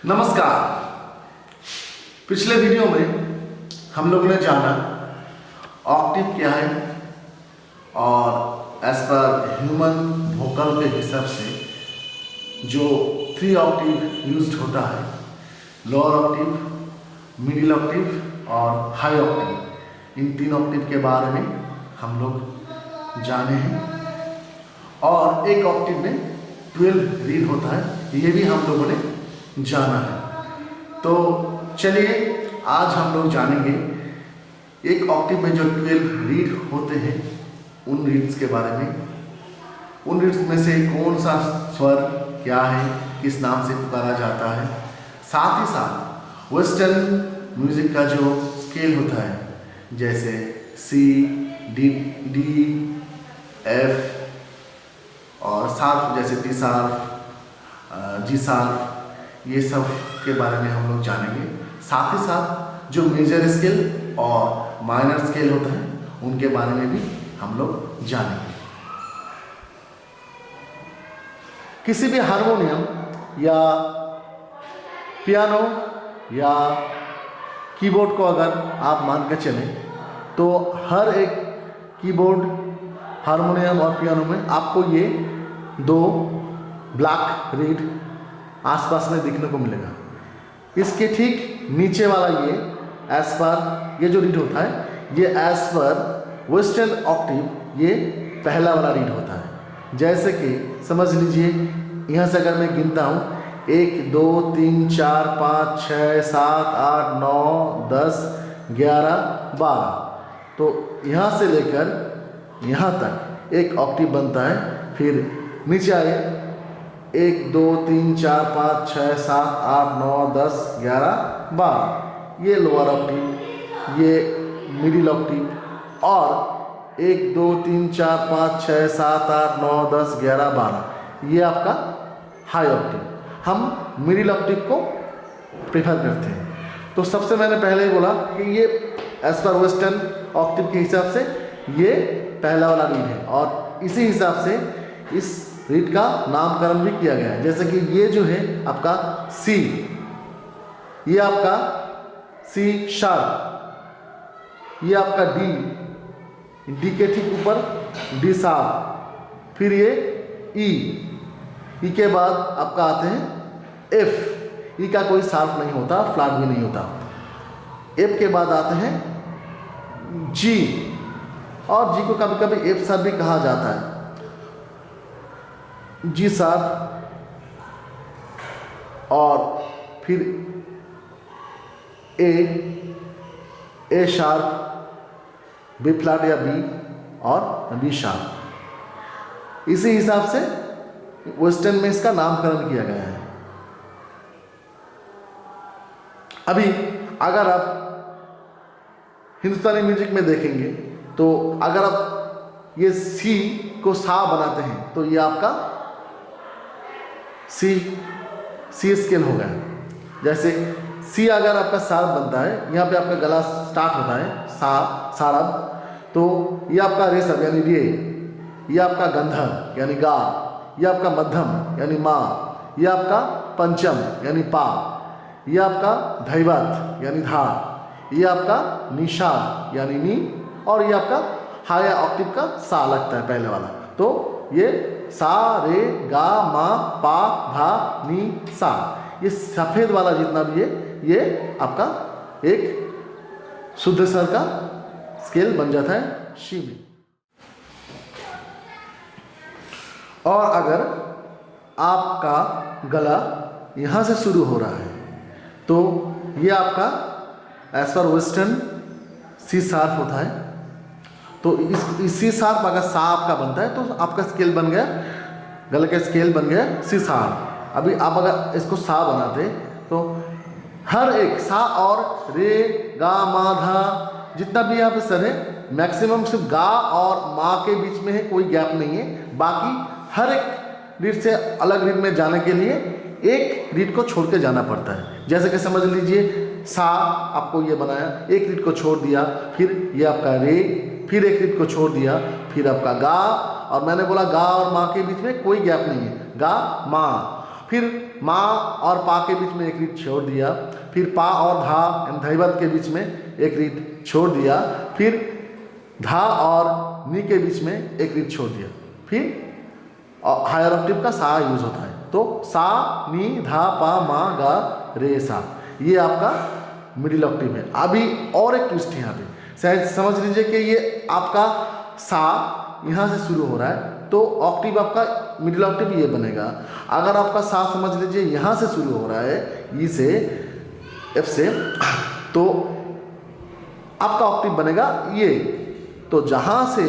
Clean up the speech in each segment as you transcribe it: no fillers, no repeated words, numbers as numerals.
नमस्कार। पिछले वीडियो में हम लोगों ने जाना ऑक्टेव क्या है और एज पर ह्यूमन वोकल के हिसाब से जो 3 ऑक्टेव यूज्ड होता है, लोअर ऑक्टेव, मिडिल ऑक्टेव और हाई ऑक्टेव। इन 3 ऑक्टेव के बारे में हम लोग जाने हैं और एक ऑक्टेव में 12 रीड होता है, ये भी हम लोगों ने जाना है। तो चलिए आज हम लोग जानेंगे एक ऑक्टेव में जो 12 रीड होते हैं उन रीड्स के बारे में। उन रीड्स में से कौन सा स्वर क्या है, किस नाम से पुकारा जाता है। साथ ही साथ वेस्टर्न म्यूजिक का जो स्केल होता है, जैसे सी, डी, एफ और शार्प जैसे टी शार्प, जी शार्प, ये सब के बारे में हम लोग जानेंगे। साथ ही साथ जो मेजर स्केल और माइनर स्केल होता है उनके बारे में भी हम लोग जानेंगे। किसी भी हारमोनियम या पियानो या कीबोर्ड को अगर आप मान के चलें तो हर एक कीबोर्ड, हारमोनियम और पियानो में आपको ये 2 ब्लैक रीड आसपास में दिखने को मिलेगा। इसके ठीक नीचे वाला ये एज पर, ये जो रीड होता है ये एज पर वेस्टर्न ऑक्टेव, ये पहला वाला रीड होता है। जैसे कि समझ लीजिए, यहाँ से अगर मैं गिनता हूँ 1 2 3 4 5 6 7 8 9 10 11 12, तो यहाँ से लेकर यहाँ तक एक ऑक्टेव बनता है। फिर नीचे आए 1 2 3 4 5 6 7 8 9 10 11 12, ये लोअर ऑक्टेव, ये मिडिल ऑक्टेव और 1 2 3 4 5 6 7 8 9 10 11 12, ये आपका हाई ऑक्टेव। हम मिडिल ऑक्टेव को प्रेफर करते हैं। तो सबसे मैंने पहले ही बोला कि ये एज पर वेस्टर्न ऑक्टेव के हिसाब से ये पहला वाला रीड है और इसी हिसाब से इस रीड का नामकरण भी किया गया है। जैसे कि ये जो है आपका सी, ये आपका सी शार्प, ये आपका डी के ठीक ऊपर डी शार्प, फिर ये ई के बाद आपका आते हैं एफ, ई का कोई शार्प नहीं होता, फ्लैट भी नहीं होता। एफ के बाद आते हैं जी, और जी को कभी कभी एफ शार्प भी कहा जाता है। जी शार्प और फिर ए शार्प, बी फ्लैट या बी और बी शार्प। इसी हिसाब से वेस्टर्न में इसका नामकरण किया गया है। अभी अगर आप हिंदुस्तानी म्यूजिक में देखेंगे तो अगर आप ये सी को सा बनाते हैं तो ये आपका सी स्केल हो गया। जैसे सी अगर आपका सारब बनता है, यहाँ पे आपका गला स्टार्ट होता है सारब, तो ये आपका रेशम यानी रे, ये आपका गंधर्व यानी गा, ये आपका मध्यम यानी मा, ये आपका पंचम यानी पा, ये आपका धैवत यानी धा, ये आपका निषाद यानी नी, और ये आपका हाई ऑक्टेव का सा लगता है पहले वाला। तो ये सा रे गा मा पा धा नी सा, ये सफेद वाला जितना भी है ये आपका एक शुद्ध स्वर का स्केल बन जाता है शी में। और अगर आपका गला यहाँ से शुरू हो रहा है तो ये आपका as per western C sharp होता है। तो इस सी शार्प अगर सा आपका बनता है तो आपका स्केल बन गया, गले का स्केल बन गया सी शार्प। अभी आप अगर इसको सा बनाते तो हर एक सा और रे गा मा धा जितना भी यहाँ पे सर है, मैक्सिमम सिर्फ गा और मा के बीच में है, कोई गैप नहीं है। बाकी हर एक रीड से अलग रीड में जाने के लिए एक रीड को छोड़ के जाना पड़ता है। जैसे कि समझ लीजिए सा आपको ये बनाया, एक रीड को छोड़ दिया, फिर ये आपका रे, फिर एक रीड को छोड़ दिया, फिर आपका गा, और मैंने बोला गा और माँ के बीच में कोई गैप नहीं है, गा माँ, फिर माँ और पा के बीच में एक रीड छोड़ दिया, फिर पा और धा यानी धैवत के बीच में एक रीड छोड़ दिया, फिर धा और नी के बीच में एक रीड छोड़ दिया, फिर हायर ऑक्टेव का सा यूज होता है। तो सा नी धा पा मा गा रे सा, ये आपका मिडिल ऑक्टेव है। अभी और एक ट्विस्ट यहाँ पे शायद समझ लीजिए कि ये आपका सा यहाँ से शुरू हो रहा है, तो ऑक्टेव आपका मिडिल ऑक्टेव ये बनेगा। अगर आपका सा समझ लीजिए यहाँ से शुरू हो रहा है, ई से एफ से, तो आपका ऑक्टेव बनेगा ये। तो जहाँ से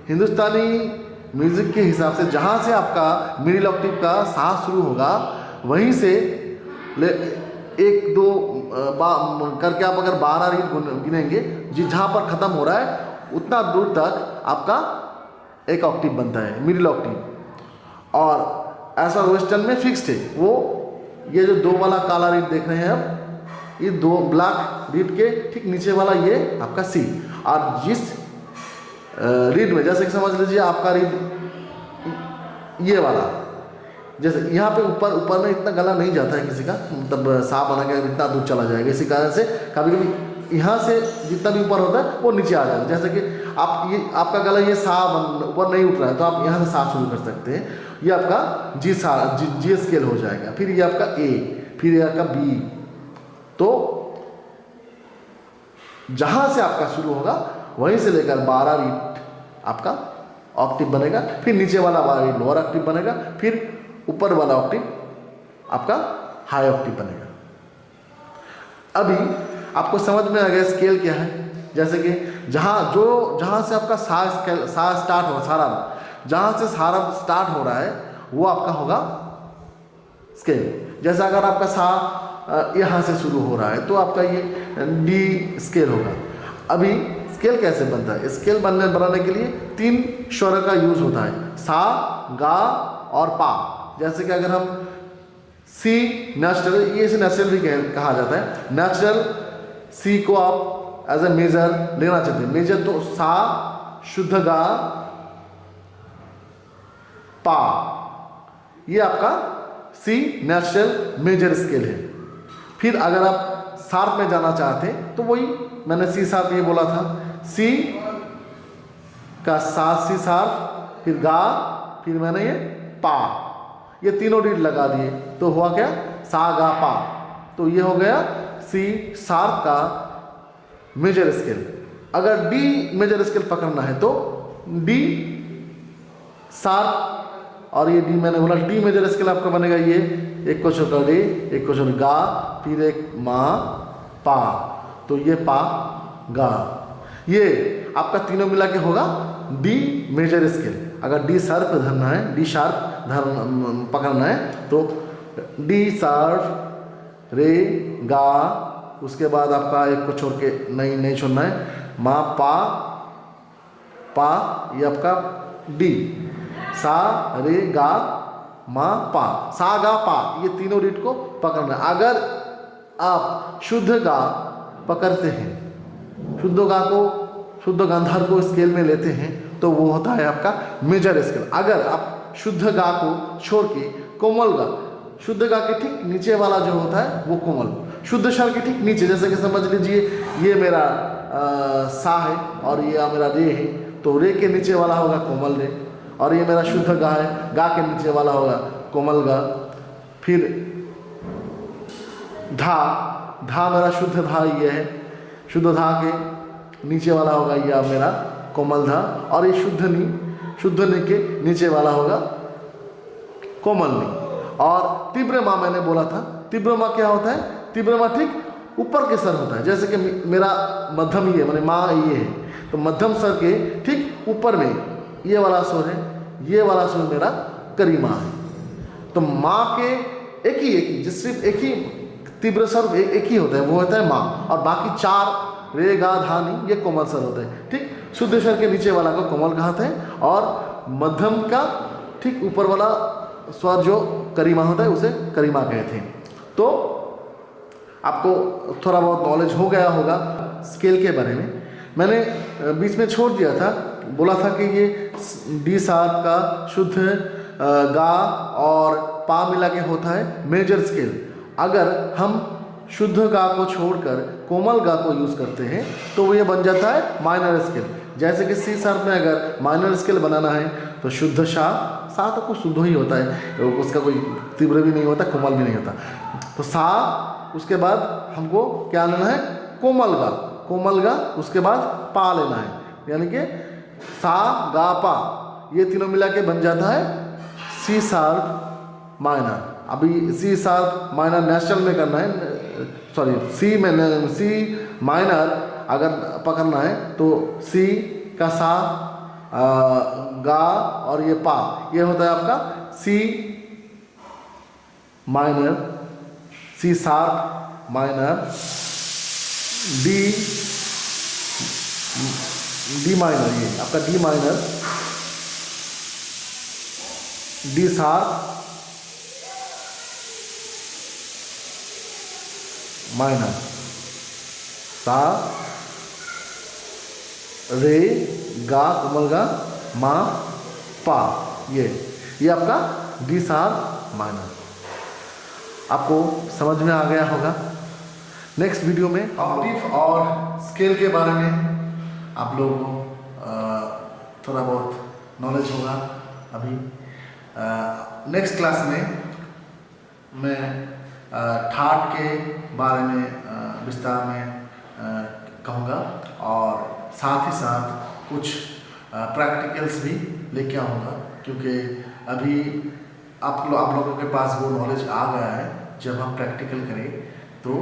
हिंदुस्तानी म्यूजिक के हिसाब से जहाँ से आपका मिडिल ऑक्टेव का सा शुरू होगा, वहीं से एक दो करके आप अगर 12 रीड गिनेंगे, जहाँ पर ख़त्म हो रहा है उतना दूर तक आपका एक ऑक्टेव बनता है, मिडिल ऑक्टेव। और ऐसा वेस्टर्न में फिक्स्ड है वो, ये जो दो वाला काला रीड देख रहे हैं आप, ये दो ब्लैक रीड के ठीक नीचे वाला ये आपका सी। और जिस रीड में जैसे कि समझ लीजिए आपका रीड ये वाला, जैसे यहाँ पे ऊपर में इतना गला नहीं जाता है किसी का, मतलब सा बना के इतना दूर चला जाएगा, इसी कारण से कभी कभी यहाँ से जितना भी ऊपर होता है वो नीचे आ जाता है। जैसे कि आप ये आपका गला ये सा ऊपर नहीं उठ रहा है, तो आप यहाँ से सा शुरू कर सकते हैं, ये आपका जी स्केल हो जाएगा। फिर ये आपका ए, फिर ये आपका बी। तो जहाँ से आपका शुरू होगा वहीं से लेकर 12 रीड आपका ऑक्टेव बनेगा, फिर नीचे वाला रीड लोअर ऑक्टेव बनेगा, फिर ऊपर वाला ऑक्टेव आपका हाई ऑक्टेव बनेगा। अभी आपको समझ में आ गया स्केल क्या है। जैसे कि जहाँ से आपका सा स्टार्ट हो, सारा जहाँ से सारा स्टार्ट हो रहा है वो आपका होगा स्केल। जैसे अगर आपका सा यहाँ से शुरू हो रहा है तो आपका ये डी स्केल होगा। अभी स्केल कैसे बनता है? स्केल बनाने के लिए 3 स्वर का यूज होता है, सा, गा और पा। जैसे कि अगर हम सी नेचुरल, ये इसे नेचुरल भी कहा जाता है, नेचुरल सी को आप एज ए मेजर लेना चाहते हैं। मेजर तो सा, शुद्ध गा, पा, ये आपका सी नेचुरल मेजर स्केल है। फिर अगर आप शार्प में जाना चाहते हैं तो वही मैंने सी शार्प ये बोला था, सी का सा सी शार्प, फिर गा, फिर मैंने ये पा, ये तीनों रीड लगा दिए तो हुआ क्या, सा गा पा। तो ये हो गया सी शार्प का मेजर स्केल। अगर डी मेजर स्केल पकड़ना है तो डी शार्प, और ये डी मैंने बोला डी मेजर स्केल आपका बनेगा ये, एक को छोटा रे, एक को छोटा गा, फिर एक मा पा, तो ये पा गा, ये आपका तीनों मिला के होगा डी मेजर स्केल। अगर डी शार्प धरना है, डी शार्प पकड़ना है तो डी शार्प, रे, गा, उसके बाद आपका एक को छोड़ के नहीं छोड़ना है, मा पा, पा, ये आपका डी, सा रे गा मा पा, सा गा पा, ये तीनों रीड को पकड़ना है। अगर आप शुद्ध गा पकड़ते हैं, शुद्ध गांधार को स्केल में लेते हैं तो वो होता है आपका मेजर स्केल। अगर आप शुद्ध गा को छोड़ के कोमल गा, शुद्ध गा के ठीक नीचे वाला जो होता है वो कोमल, शुद्ध स्वर के ठीक नीचे, जैसे कि समझ लीजिए ये मेरा सा है और ये मेरा रे है, तो रे के नीचे वाला होगा कोमल रे, और ये मेरा शुद्ध गा है, गा के नीचे वाला होगा कोमल गा। फिर धा मेरा शुद्ध धा ये है, शुद्ध धा के नीचे वाला होगा ये मेरा कोमल धा, और ये शुद्ध नी के नीचे वाला होगा कोमल नी। और तीव्र माँ मैंने बोला था, तीव्र माँ क्या होता है, तीव्र माँ ठीक ऊपर के स्वर होता है। जैसे कि मेरा मध्यम ये मैंने माँ ये है, तो मध्यम स्वर के ठीक ऊपर में ये वाला स्वर है, ये वाला स्वर मेरा करीमा है। तो माँ के एक ही जिस सिर्फ एक ही तीव्र स्वर एक ही होता है, वो होता है माँ, और बाकी 4 रे गा धा नी ये कोमल स्वर होते हैं। ठीक, शुद्ध स्वर के नीचे वाला को कोमल कहते हैं, और मध्यम का ठीक ऊपर वाला स्वर जो करीमा होता है उसे करीमा कहते हैं। तो आपको थोड़ा बहुत नॉलेज हो गया होगा स्केल के बारे में। मैंने बीच में छोड़ दिया था, बोला था कि ये डी शार्प का शुद्ध गा और पा मिला के होता है मेजर स्केल। अगर हम शुद्ध गा को छोड़कर कोमल गा को यूज़ करते हैं तो वो ये बन जाता है माइनर स्केल। जैसे कि सी शार्प में अगर माइनर स्केल बनाना है तो शुद्ध सा तो कुछ शुद्ध ही होता है, उसका कोई तीव्र भी नहीं होता, कोमल भी नहीं होता। तो सा, उसके बाद हमको क्या लेना है, कोमल गा, उसके बाद पा लेना है, यानी कि सा गा पा, ये तीनों मिला के बन जाता है सी शार्प माइनर। अभी सी शार्प माइनर नेचुरल में करना है, सॉरी सी माइनर अगर पकड़ना है तो सी का सा, गा और ये पा, ये होता है आपका C minor, C sharp minor, D minor, ये आपका D minor, D sharp minor, सा, रे, गा कोमल गा, मा, पा, ये आपका डी शार्प माइनर। आपको समझ में आ गया होगा। नेक्स्ट वीडियो में ऑक्टेव और स्केल के बारे में आप लोगों को थोड़ा बहुत नॉलेज होगा। अभी नेक्स्ट क्लास में मैं ठाट के बारे में विस्तार में कहूँगा और साथ ही साथ कुछ प्रैक्टिकल्स भी लेके आऊँगा, क्योंकि अभी आप लोगों के पास वो नॉलेज आ गया है। जब हम प्रैक्टिकल करें तो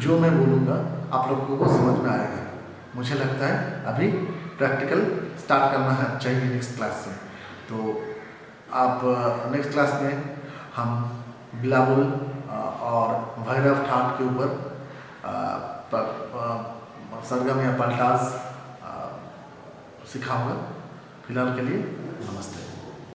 जो मैं बोलूँगा आप लोगों को समझ में आएगा। मुझे लगता है अभी प्रैक्टिकल स्टार्ट करना है चाहिए नेक्स्ट क्लास से। तो आप नेक्स्ट क्लास में हम बिलावल और भैरव ठाट के ऊपर सरगम या पलटाज सिखाऊंगा। फिलहाल के लिए नमस्ते।